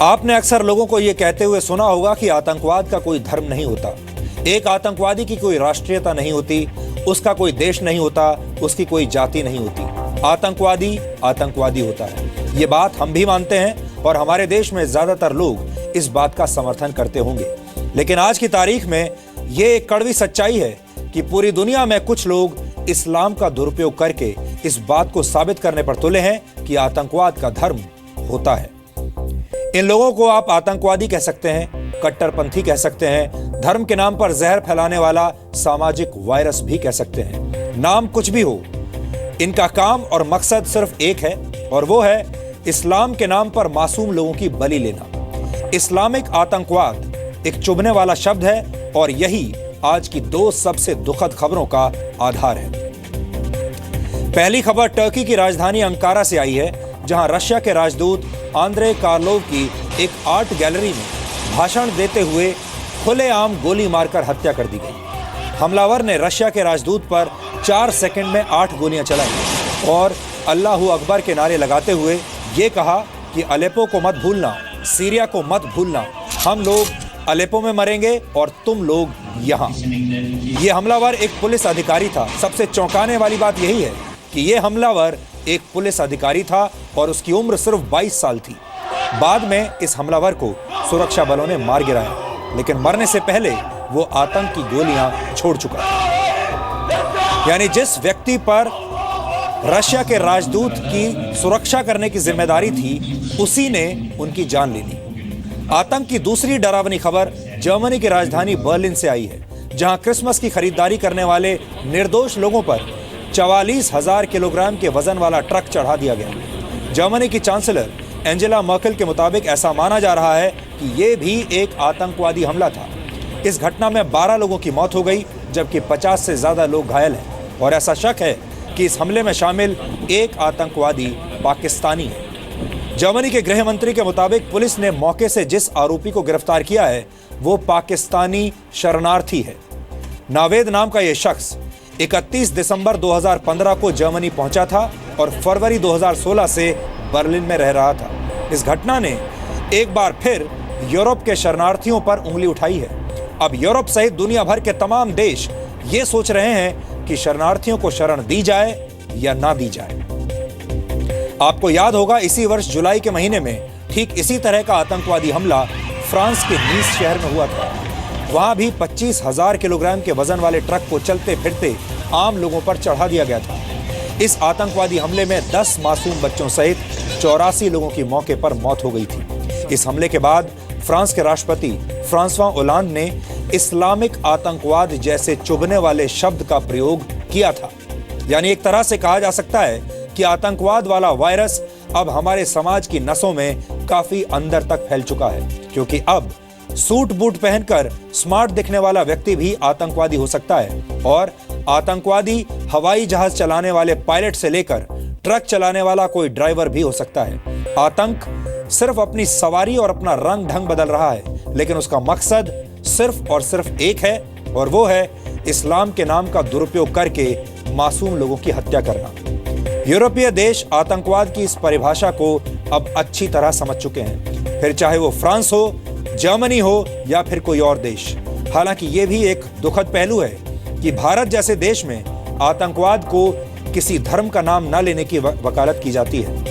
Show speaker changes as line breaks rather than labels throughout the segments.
आपने अक्सर लोगों को यह कहते हुए सुना होगा कि आतंकवाद का कोई धर्म नहीं होता, एक आतंकवादी की कोई राष्ट्रीयता नहीं होती, उसका कोई देश नहीं होता, उसकी कोई जाति नहीं होती। आतंकवादी आतंकवादी होता है। ये बात हम भी मानते हैं और हमारे देश में ज्यादातर लोग इस बात का समर्थन करते होंगे। लेकिन आज की तारीख में ये एक कड़वी सच्चाई है कि पूरी दुनिया में कुछ लोग इस्लाम का दुरुपयोग करके इस बात को साबित करने पर तुले हैं कि आतंकवाद का धर्म होता है। इन लोगों को आप आतंकवादी कह सकते हैं, कट्टरपंथी कह सकते हैं, धर्म के नाम पर जहर फैलाने वाला सामाजिक वायरस भी कह सकते हैं। नाम कुछ भी हो, इनका काम और मकसद सिर्फ एक है और वो है इस्लाम के नाम पर मासूम लोगों की बलि लेना। इस्लामिक आतंकवाद एक चुभने वाला शब्द है और यही आज की दो सबसे दुखद खबरों का आधार है। पहली खबर टर्की की राजधानी अंकारा से आई है, जहां रशिया के राजदूत आंद्रे कार्लोव की एक आर्ट गैलरी में भाषण देते हुए खुलेआम गोली मारकर हत्या कर दी गई। हमलावर ने रशिया के राजदूत पर 4 सेकंड में 8 गोलियां चलाई और अल्लाहू अकबर के नारे लगाते हुए ये कहा कि अलेप्पो को मत भूलना, सीरिया को मत भूलना, हम लोग अलेप्पो में मरेंगे और तुम लोग यहाँ। ये हमलावर एक पुलिस अधिकारी था। सबसे चौंकाने वाली बात यही है कि ये हमलावर एक पुलिस अधिकारी था और उसकी उम्र सिर्फ 22 साल थी। बाद में इस हमलावर को सुरक्षा बलों ने मार गिराया, लेकिन मरने से पहले वो आतंक की गोलियां छोड़ चुका था। यानी जिस व्यक्ति पर रशिया के राजदूत की सुरक्षा करने की जिम्मेदारी थी, उसी ने उनकी जान ले ली। आतंक की दूसरी डरावनी खबर जर्मनी की राजधानी बर्लिन से आई है, जहां क्रिसमस की खरीदारी करने वाले निर्दोष लोगों पर 44,000 किलोग्राम के वजन वाला ट्रक चढ़ा दिया गया। जर्मनी की चांसलर एंजेला मर्केल के मुताबिक ऐसा माना जा रहा है कि यह भी एक आतंकवादी हमला था। इस घटना में 12 लोगों की मौत हो गई, जबकि 50 से ज्यादा लोग घायल हैं और ऐसा शक है कि इस हमले में शामिल एक आतंकवादी पाकिस्तानी है। जर्मनी के गृह मंत्री के मुताबिक पुलिस ने मौके से जिस आरोपी को गिरफ्तार किया है वो पाकिस्तानी शरणार्थी है। नावेद नाम का यह शख्स 31 दिसंबर 2015 को जर्मनी पहुंचा था और फरवरी 2016 से बर्लिन में रह रहा था। इस घटना ने एक बार फिर यूरोप के शरणार्थियों पर उंगली उठाई है। अब यूरोप सहित दुनिया भर के तमाम देश ये सोच रहे हैं कि शरणार्थियों को शरण दी जाए या ना दी जाए। आपको याद होगा, इसी वर्ष जुलाई के महीने में ठीक इसी तरह का आतंकवादी हमला फ्रांस के नीस शहर में हुआ था। वहां भी 25,000 किलोग्राम के वजन वाले ट्रक को चलते फिरते आम लोगों पर चढ़ा दिया गया था। इस आतंकवादी हमले में 10 मासूम बच्चों सहित 84 लोगों की मौके पर मौत हो गई थी। इस हमले के बाद फ्रांस के राष्ट्रपति फ्रांसवा ओलांद ने इस्लामिक आतंकवाद जैसे चुभने वाले शब्द का प्रयोग किया था। यानी एक तरह से कहा जा सकता है कि आतंकवाद वाला वायरस अब हमारे समाज की नसों में काफी अंदर तक फैल चुका है, क्योंकि अब सूट बूट पहनकर स्मार्ट दिखने वाला व्यक्ति भी आतंकवादी हो सकता है और आतंकवादी हवाई जहाज चलाने वाले पायलट से लेकर ट्रक चलाने वाला कोई ड्राइवर भी हो सकता है। आतंक सिर्फ अपनी सवारी और अपना रंग ढंग बदल रहा है, लेकिन उसका मकसद सिर्फ और सिर्फ एक है और वो है इस्लाम के नाम का दुरुपयोग करके मासूम लोगों की हत्या करना। यूरोपीय देश आतंकवाद की इस परिभाषा को अब अच्छी तरह समझ चुके हैं, फिर चाहे वो फ्रांस हो, जर्मनी हो या फिर कोई और देश। हालांकि ये भी एक दुखद पहलू है कि भारत जैसे देश में आतंकवाद को किसी धर्म का नाम न लेने की वकालत की जाती है।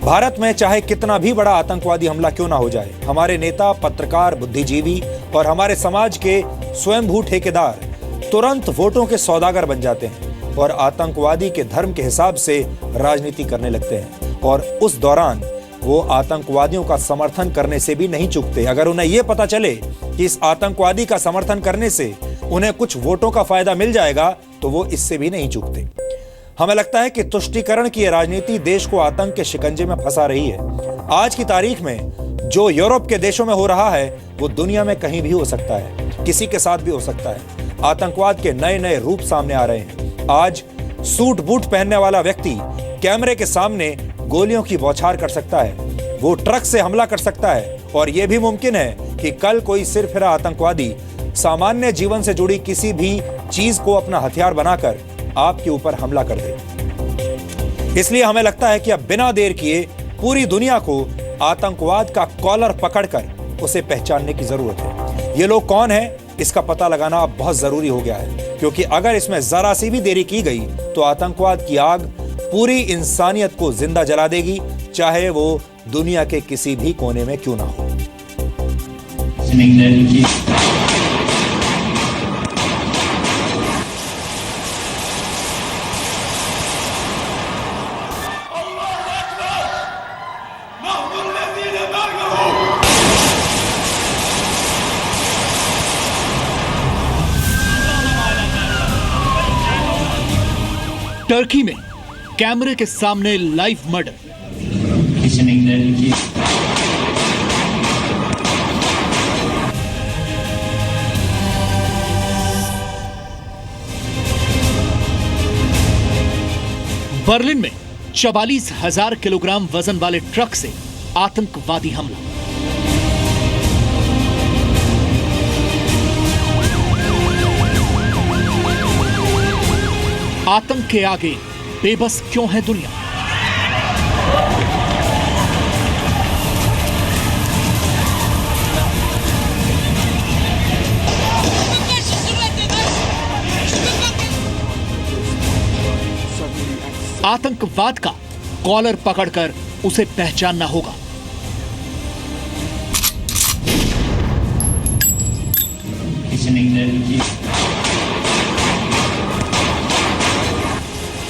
भारत में चाहे कितना भी बड़ा आतंकवादी हमला क्यों ना हो जाए, हमारे नेता, पत्रकार, बुद्धिजीवी और हमारे समाज के स्वयंभू ठेकेदार तुरंत वोटों के सौदागर बन जाते हैं और आतंकवादी के धर्म के हिसाब से राजनीति करने लगते हैं और उस दौरान वो आतंकवादियों का समर्थन करने से भी नहीं चूकते। अगर उन्हें यह पता चले कि इस आतंकवादी का समर्थन करने से उन्हें कुछ वोटों का फायदा मिल जाएगा तो वो इससे भी नहीं चूकते। हमें लगता है कि तुष्टीकरण की यह राजनीति देश को आतंक के शिकंजे में फंसा रही है। आज की तारीख में जो यूरोप के देशों में हो रहा है वो दुनिया में कहीं भी हो सकता है, किसी के साथ भी हो सकता है। आतंकवाद के नए नए रूप सामने आ रहे हैं। आज सूट बूट पहनने वाला व्यक्ति कैमरे के सामने गोलियों की बौछार कर सकता है, वो ट्रक से हमला कर सकता है और यह भी मुमकिन है कि कल कोई सिरफिरा आतंकवादी सामान्य जीवन से जुड़ी किसी भी चीज को अपना हथियार बनाकर आपके ऊपर हमला कर दे। इसलिए हमें लगता है कि अब बिना देर किए पूरी दुनिया को आतंकवाद का कॉलर पकड़कर उसे पहचानने की जरूरत है। ये लोग कौन हैं, इसका पता लगाना अब बहुत जरूरी हो गया है, क्योंकि अगर इसमें जरा सी भी देरी की गई तो आतंकवाद की आग पूरी इंसानियत को जिंदा जला देगी, चाहे वो दुनिया के किसी भी कोने में क्यों ना हो।
टर्की में कैमरे के सामने लाइव मर्डर। बर्लिन में 44,000 किलोग्राम वजन वाले ट्रक से आतंकवादी हमला। आतंक के आगे बेबस क्यों है दुनिया? आतंकवाद का कॉलर पकड़कर उसे पहचानना होगा।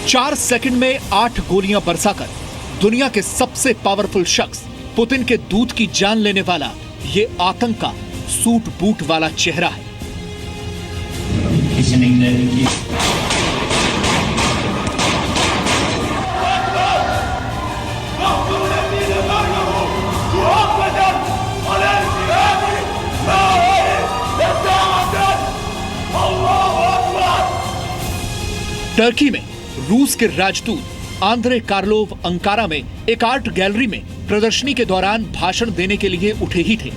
चार सेकंड में 8 गोलियां बरसाकर दुनिया के सबसे पावरफुल शख्स पुतिन के दूध की जान लेने वाला ये आतंक का सूट बूट वाला चेहरा है। टर्की में रूस के राजदूत आंद्रे कार्लोव अंकारा में एक आर्ट गैलरी में प्रदर्शनी के दौरान भाषण देने के लिए उठे ही थे,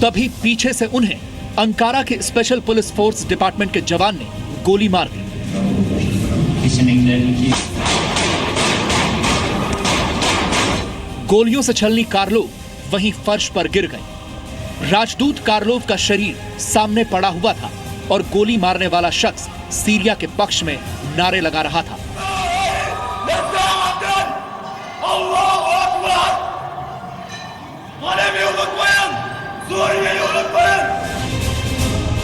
तभी पीछे से उन्हें अंकारा के स्पेशल पुलिस फोर्स डिपार्टमेंट के जवान ने गोली मार दी। गोलियों से छलनी कार्लोव वहीं फर्श पर गिर गए। राजदूत कार्लोव का शरीर सामने पड़ा हुआ था और गोली मारने वाला शख्स सीरिया के पक्ष में नारे लगा रहा था।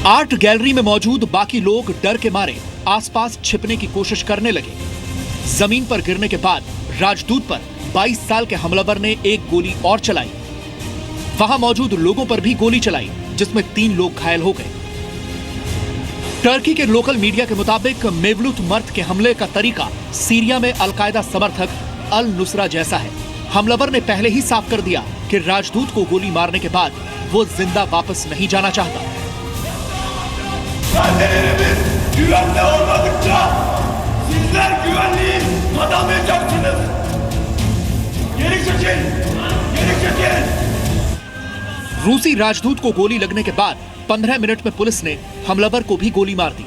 आर्ट गैलरी में मौजूद बाकी लोग डर के मारे आसपास छिपने की कोशिश करने लगे। जमीन पर गिरने के बाद राजदूत पर 22 साल के हमलावर ने एक गोली और चलाई। वहां मौजूद लोगों पर भी गोली चलाई, जिसमें 3 लोग घायल हो गए। टर्की के लोकल मीडिया के मुताबिक मेवलुत मर्द के हमले का तरीका सीरिया में अलकायदा समर्थक अल नुसरा जैसा है। हमलावर ने पहले ही साफ कर दिया कि राजदूत को गोली मारने के बाद वो जिंदा वापस नहीं जाना चाहता। रूसी राजदूत को गोली लगने के बाद 15 मिनट में पुलिस ने हमलावर को भी गोली मार दी।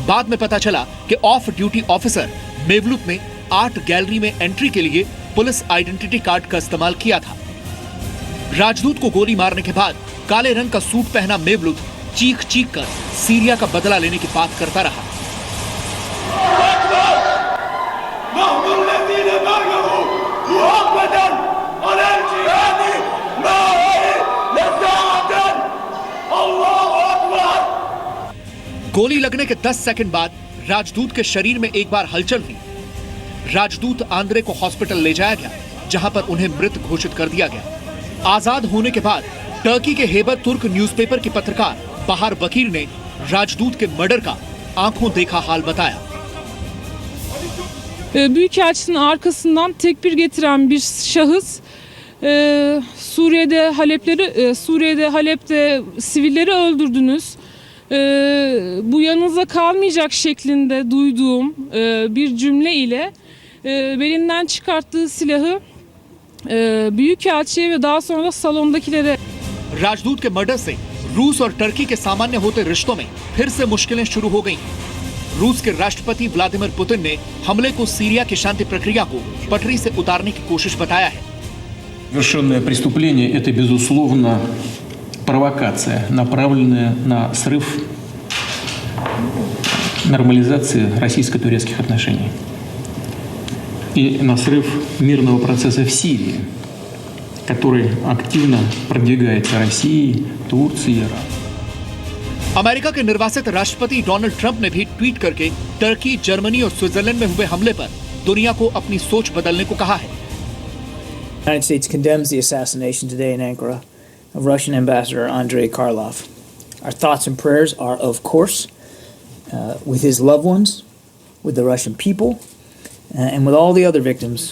बाद में पता चला कि ऑफ ड्यूटी ऑफिसर मेवलुत ने आर्ट गैलरी में एंट्री के लिए पुलिस आइडेंटिटी कार्ड का इस्तेमाल किया था। राजदूत को गोली मारने के बाद काले रंग का सूट पहना मेवलुत चीख चीख कर सीरिया का बदला लेने की बात करता रहा। गोली लगने के 10 सेकंड बाद राजदूत के शरीर में एक बार हलचल हुई। राजदूत आंद्रे को हॉस्पिटल ले जाया गया, जहां पर उन्हें मृत घोषित कर दिया गया। आजाद होने के बाद टर्की के हेबर तुर्क न्यूज़पेपर के पत्रकार बहार बकीर ने राजदूत के मर्डर का आंखों देखा हाल बताया।
Büyükelçinin arkasından tekbir getiren bir şahıs Suriye'de Halep'te sivilleri öldürdünüz. Bu yanınıza kalmayacak şeklinde duyduğum bir cümle ile belinden çıkarttığı silahı büyükelçiye ve daha sonra da salondakilere
राजदूत के मर्डर से रूस और टर्की के सामान्य होते रिश्तों में फिर से मुश्किलें शुरू हो गई। रूस के राष्ट्रपति व्लादिमीर पुतिन ने हमले को सीरिया की शांति प्रक्रिया को पटरी से उतारने की कोशिश बताया है।
Совершенное преступление – это, безусловно, провокация, направленная на срыв нормализации российско-турецких отношений и на срыв мирного процесса в Сирии, который активно продвигается Россией, Турцией и Ираном.
अमेरिका के निर्वासित राष्ट्रपति डोनाल्ड ट्रंप ने भी ट्वीट करके टर्की, जर्मनी और स्विट्जरलैंड में हुए हमले पर दुनिया को अपनी सोच बदलने को कहा है।
The United States condemns the assassination today in Ankara of Russian Ambassador Andrei Karlov. Our thoughts and prayers are, of course, with his loved ones, with the Russian people, and with all the other victims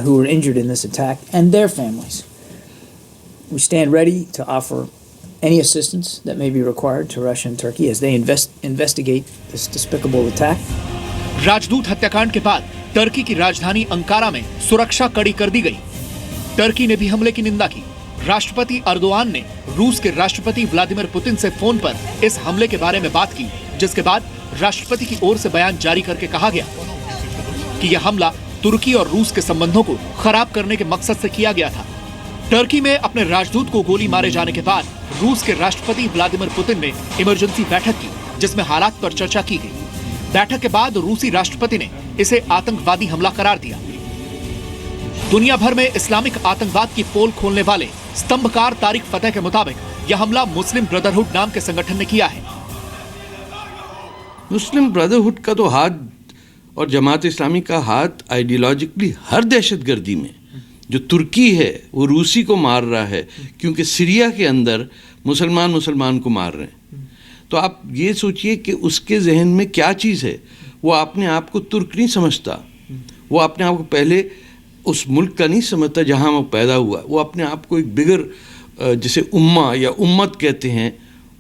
who were injured in this attack and their families. We stand ready to offer any assistance that may be required to Russia and Turkey as they investigate this despicable attack.
राजदूत हत्याकांड के बाद Turkey की राजधानी Ankara में सुरक्षा कड़ी कर दी गई। टर्की ने भी हमले की निंदा की। राष्ट्रपति अर्दोआन ने रूस के राष्ट्रपति व्लादिमीर पुतिन से फोन पर इस हमले के बारे में बात की, जिसके बाद राष्ट्रपति की ओर से बयान जारी करके कहा गया कि यह हमला तुर्की और रूस के संबंधों को खराब करने के मकसद से किया गया था। टर्की में अपने राजदूत को गोली मारे जाने के बाद रूस के राष्ट्रपति व्लादिमीर पुतिन ने इमरजेंसी बैठक की, जिसमें हालात पर चर्चा की गई। बैठक के बाद रूसी राष्ट्रपति ने इसे आतंकवादी हमला करार दिया। दुनिया भर में इस्लामिक आतंकवाद की पोल खोलने वाले स्तंभकार तारिक फतेह के मुताबिक यह हमला मुस्लिम ब्रदरहुड नाम के संगठन ने किया है।
मुस्लिम ब्रदरहुड का तो हाथ और जमात इस्लामी का हाथ आइडियोलॉजिकली हर दहशतगर्दी में, जो तुर्की है वो रूसी को मार रहा है क्योंकि सीरिया के अंदर मुसलमान को मार रहे हैं। तो आप ये सोचिए कि उसके जहन में क्या चीज़ है। वो अपने आप को तुर्क नहीं समझता, वो अपने आप को पहले उस मुल्क का नहीं समझता जहाँ वो पैदा हुआ। वो अपने आप को एक बिगर, जिसे उम्मा या उम्मत कहते हैं,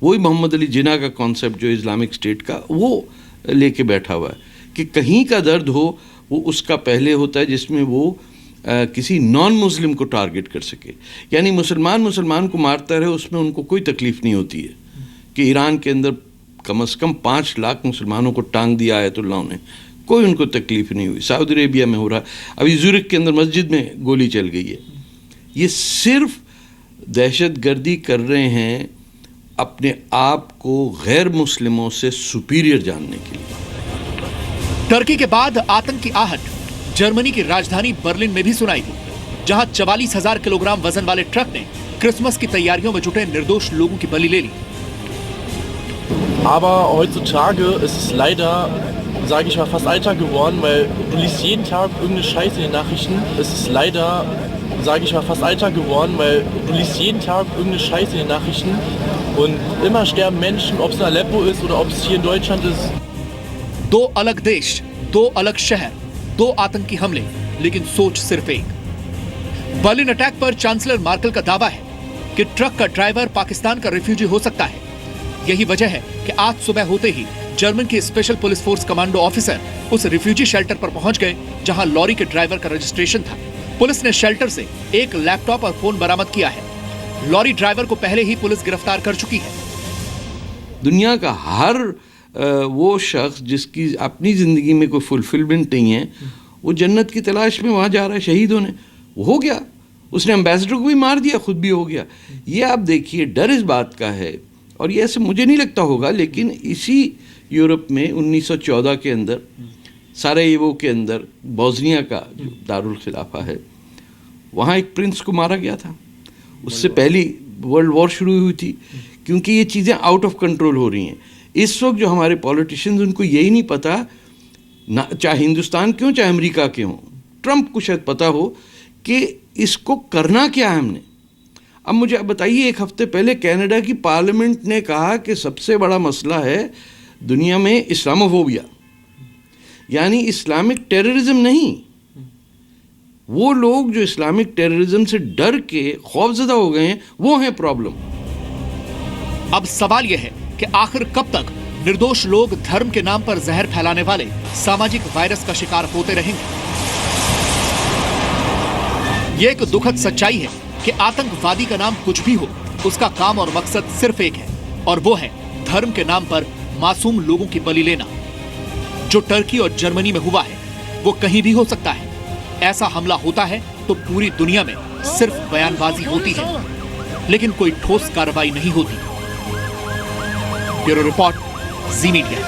वही मोहम्मद अली जिन्ना का कॉन्सेप्ट जो इस्लामिक स्टेट का, वो लेके बैठा हुआ है कि कहीं का दर्द हो वो उसका पहले होता है जिसमें वो किसी नॉन मुस्लिम को टारगेट कर सके। यानी मुसलमान को मारता रहे, उसमें उनको कोई तकलीफ़ नहीं होती है कि ईरान के अंदर कम से कम 5 लाख मुसलमानों को टांग दिया आयतुल्लाह ने, कोई उनको तकलीफ़ नहीं हुई। सऊदी अरेबिया में हो रहा, अभी ज़ुरिख के अंदर मस्जिद में गोली चल गई है। ये सिर्फ दहशतगर्दी कर रहे हैं अपने आप को गैर मुस्लिमों से सुपीरियर जानने के लिए।
टर्की के बाद आतंक की आहट जर्मनी की राजधानी बर्लिन में भी सुनाई दी, जहां 44,000 किलोग्राम वजन वाले ट्रक ने क्रिसमस की तैयारियों में जुटे निर्दोष लोगों की बलि ले ली।
Aber heutzutage ist es leider, sage ich mal, fast Alltag geworden, weil du liest jeden Tag irgendeine Scheiße in den Nachrichten. Es ist leider, sage ich mal, fast Alltag geworden, weil du liest jeden Tag irgendeine Scheiße in den Nachrichten und immer sterben Menschen, ob es in Aleppo ist oder ob es hier in Deutschland ist.
2 अलग देश, 2 अलग शहर, 2 आतंकी हमले, लेकिन सोच सिर्फ एक। बर्लिन अटैक पर चांसलर मार्केल का दावा है कि ट्रक का ड्राइवर पाकिस्तान का रिफ्यूजी हो सकता है। यही वजह है कि आज सुबह होते ही जर्मन के special police force commando officer उस रिफ्यूजी शेल्टर पर पहुंच गए, जहां लॉरी के ड्राइवर का रजिस्ट्रेशन था। पुलिस ने शेल्टर से एक लैपटॉप और फोन बरामद किया है। लॉरी ड्राइवर को पहले ही पुलिस गिरफ्तार कर चुकी है।
दुनिया का हर वो शख्स जिसकी अपनी ज़िंदगी में कोई फुलफिलमेंट नहीं है, वो जन्नत की तलाश में वहाँ जा रहा है। शहीद होने वो हो गया, उसने एम्बेसडर को भी मार दिया, खुद भी हो गया। ये आप देखिए, डर इस बात का है, और ये ऐसे मुझे नहीं लगता होगा, लेकिन इसी यूरोप में 1914 के अंदर सारायेवो के अंदर बोस्निया का जो दारुल खिलाफा है, वहाँ एक प्रिंस को मारा गया था। उससे पहली वर्ल्ड वॉर शुरू हुई थी, क्योंकि ये चीज़ें आउट ऑफ कंट्रोल हो रही हैं। इस वक्त जो हमारे पॉलिटिशियंस, उनको यही नहीं पता ना, चाहे हिंदुस्तान के हों चाहे अमेरिका के हों, ट्रंप को शायद पता हो कि इसको करना क्या है हमने। अब मुझे बताइए, 1 हफ्ते पहले कनाडा की पार्लियामेंट ने कहा कि सबसे बड़ा मसला है दुनिया में इस्लामोफोबिया, यानी इस्लामिक टेररिज्म नहीं, वो लोग जो इस्लामिक टेररिज्म से डर के खौफजदा हो गए हैं, वो हैं प्रॉब्लम।
अब सवाल यह है कि आखिर कब तक निर्दोष लोग धर्म के नाम पर जहर फैलाने वाले सामाजिक वायरस का शिकार होते रहेंगे। यह एक दुखद सच्चाई है कि आतंकवादी का नाम कुछ भी हो, उसका काम और मकसद सिर्फ एक है, और वो है धर्म के नाम पर मासूम लोगों की बलि लेना। जो टर्की और जर्मनी में हुआ है वो कहीं भी हो सकता है। ऐसा हमला होता है तो पूरी दुनिया में सिर्फ बयानबाजी होती है, लेकिन कोई ठोस कार्रवाई नहीं होती। ब्यूरो रिपोर्ट, जी मीडिया।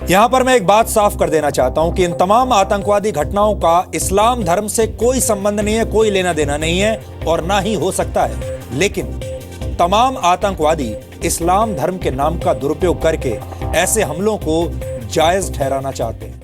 यहां पर मैं एक बात साफ कर देना चाहता हूं कि इन तमाम आतंकवादी घटनाओं का इस्लाम धर्म से कोई संबंध नहीं है, कोई लेना देना नहीं है और ना ही हो सकता है। लेकिन तमाम आतंकवादी इस्लाम धर्म के नाम का दुरुपयोग करके ऐसे हमलों को जायज ठहराना चाहते हैं।